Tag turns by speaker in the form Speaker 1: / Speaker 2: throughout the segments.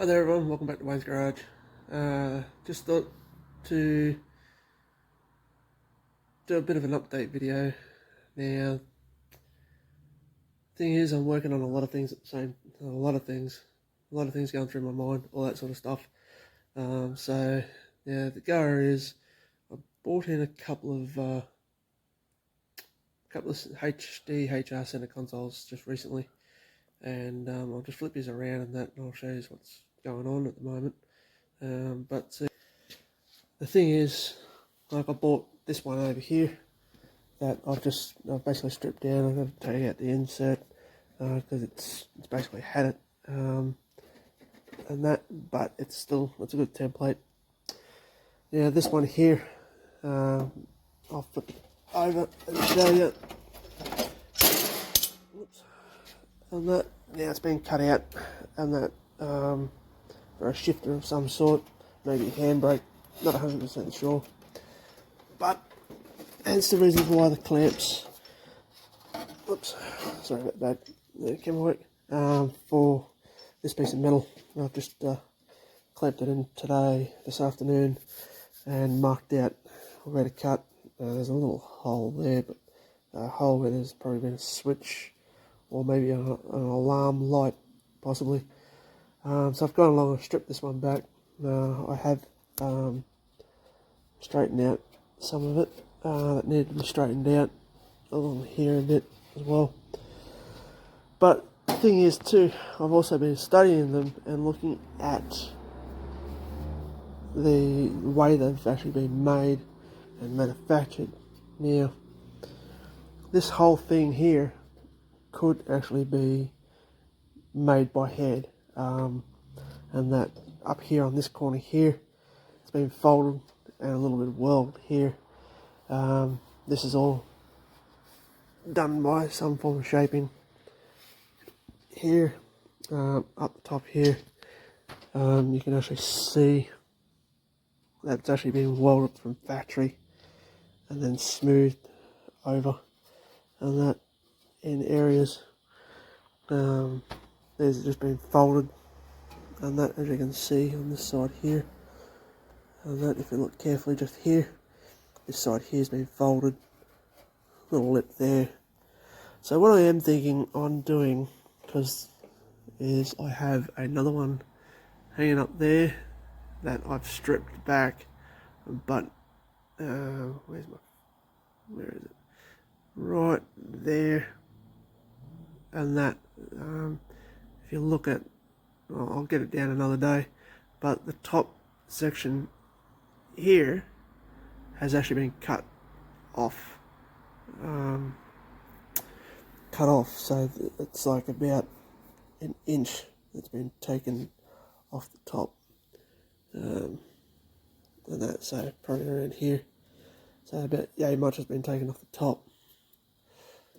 Speaker 1: Hi there everyone, welcome back to Wayne's Garage. Just thought to do a bit of an update video. Now, thing is, I'm working on a lot of things at the same, a lot of things going through my mind, all that sort of stuff. So yeah, the go is I bought in a couple of HD HR center consoles just recently, and I'll just flip these around and I'll show you what's going on at the moment. But the thing is, like, I bought this one over here that I've basically stripped down. I've got to take out the insert because it's basically had it and that, but it's a good template. Yeah, this one here, I'll flip it over and show you. Whoops. And that, now it's been cut out, and that for a shifter of some sort, maybe a handbrake, not 100% sure. But hence the reason why the clamps, oops, sorry about that, the camera work, for this piece of metal. I've just clamped it in this afternoon, and marked out where to cut. There's a little hole there, but a hole where there's probably been a switch, or maybe an alarm light, possibly. So I've gone along and stripped this one back. I have straightened out some of it that needed to be straightened out, along here a bit as well. But the thing is too, I've also been studying them and looking at the way they've actually been made and manufactured. Now, this whole thing here could actually be made by hand, and that up here on this corner here, it's been folded and a little bit of weld here. This is all done by some form of shaping here. Up the top here, you can actually see that's actually been welded from factory and then smoothed over, and that in areas there's just been folded, and that, as you can see on this side here, and that, if you look carefully just here, this side here has been folded, little lip there. So what I am thinking on doing, is I have another one hanging up there that I've stripped back, but where is it? Right there, and that, if you look at, I'll get it down another day, but the top section here has actually been cut off. So it's like about an inch that's been taken off the top, and that, so probably around here, so about much has been taken off the top.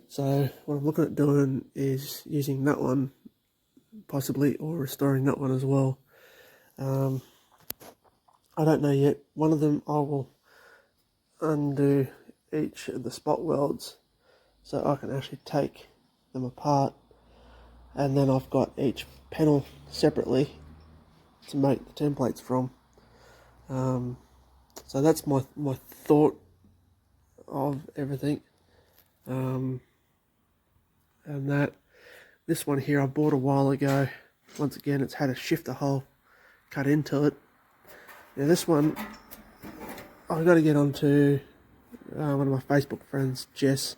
Speaker 1: So what I'm looking at doing is using that one possibly, or restoring that one as well. I don't know yet. One of them I will undo each of the spot welds so I can actually take them apart, and then I've got each panel separately to make the templates from. So that's my thought of everything. And that, this one here I bought a while ago. Once again, it's had a shifter hole cut into it. Now this one, I've got to get onto one of my Facebook friends, Jess,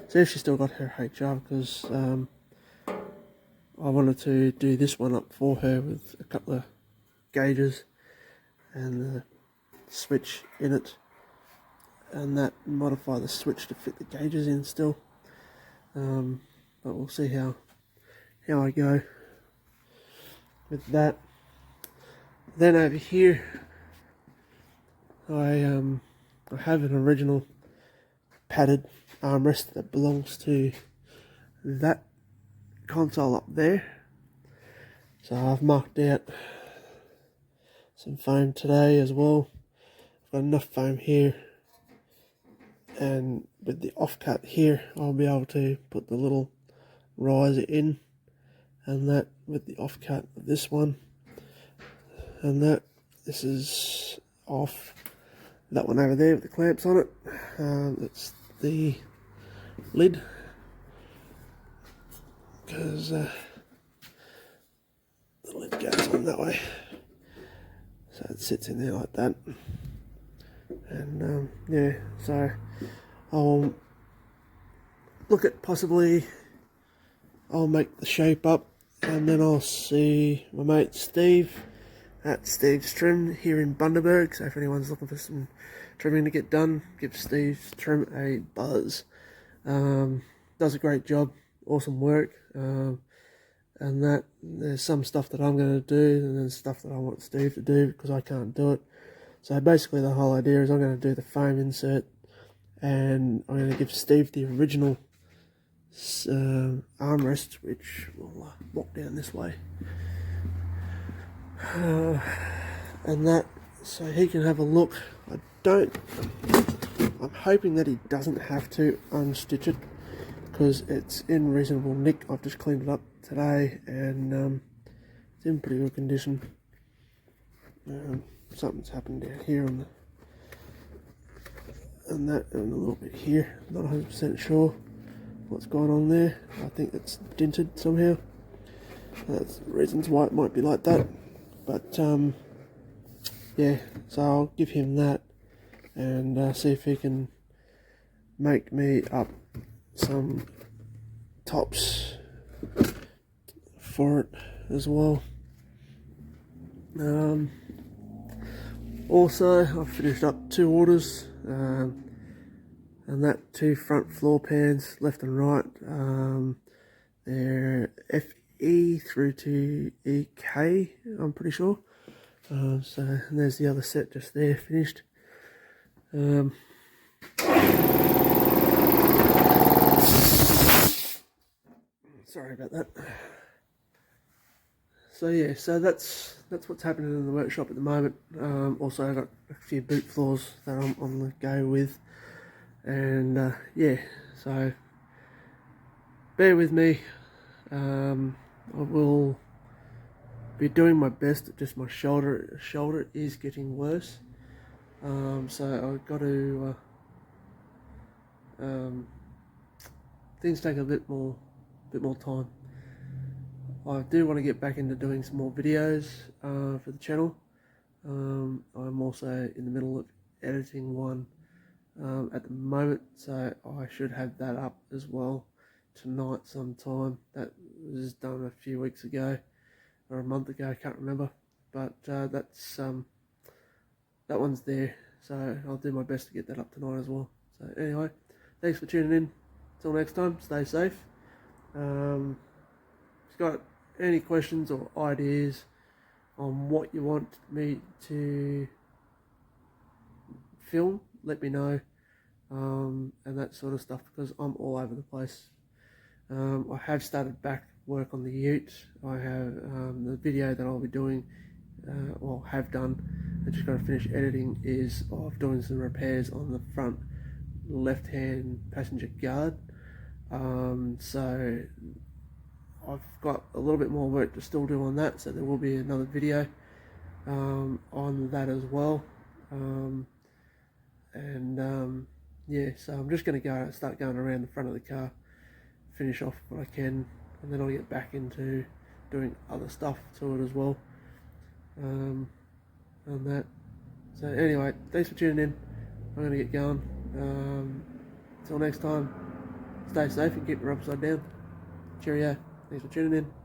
Speaker 1: see if she's still got her HR, because I wanted to do this one up for her with a couple of gauges and the switch in it, and that, modify the switch to fit the gauges in still. But we'll see how I go with that. Then over here, I have an original padded armrest that belongs to that console up there. So I've marked out some foam today as well. I've got enough foam here, and with the offcut here I'll be able to put the little riser in, and that with the offcut of this one and that. This is off. That one over there with the clamps on it. It's the lid, because the lid goes on that way, so it sits in there like that. And yeah, so I'll look at possibly I'll make the shape up, and then I'll see my mate Steve at Steve's Trim here in Bundaberg. So if anyone's looking for some trimming to get done, give Steve's Trim a buzz. Does a great job, awesome work, and that there's some stuff that I'm going to do, and then stuff that I want Steve to do because I can't do it. So basically the whole idea is I'm going to do the foam insert, and I'm going to give Steve the original armrest, which will walk down this way, and that, so he can have a look. I'm hoping that he doesn't have to unstitch it, because it's in reasonable nick. I've just cleaned it up today, and it's in pretty good condition. Something's happened down here on the, and that, and a little bit here. Not 100% sure what's going on there. I think it's dented somehow. That's reasons why it might be like that. But yeah, so I'll give him that, and see if he can make me up some tops for it as well. Also, I've finished up 2 orders, and that 2 front floor pans, left and right. They're FE through to EK, I'm pretty sure. So and there's the other set just there, finished. Sorry about that. So yeah, so that's what's happening in the workshop at the moment. Also I've got a few boot floors that I'm on the go with, and yeah, so bear with me. I will be doing my best. Just my shoulder is getting worse, so I've got to things take a bit more time. I do want to get back into doing some more videos for the channel. I'm also in the middle of editing one at the moment, so I should have that up as well tonight sometime. That was done a few weeks ago, or a month ago, I can't remember, but that's that one's there, so I'll do my best to get that up tonight as well. So anyway, thanks for tuning in. Till next time, stay safe. If you've got any questions or ideas on what you want me to film, let me know, and that sort of stuff, because I'm all over the place. I have started back work on the ute. I have the video that I'll be doing, or have done, I just got to finish editing, is of doing some repairs on the front left hand passenger guard. So I've got a little bit more work to still do on that, so there will be another video on that as well. Yeah, so I'm just going to start going around the front of the car, finish off what I can, and then I'll get back into doing other stuff to it as well. And that. So anyway, thanks for tuning in. I'm going to get going. Till next time, stay safe and keep your upside down. Cheerio. Thanks for tuning in.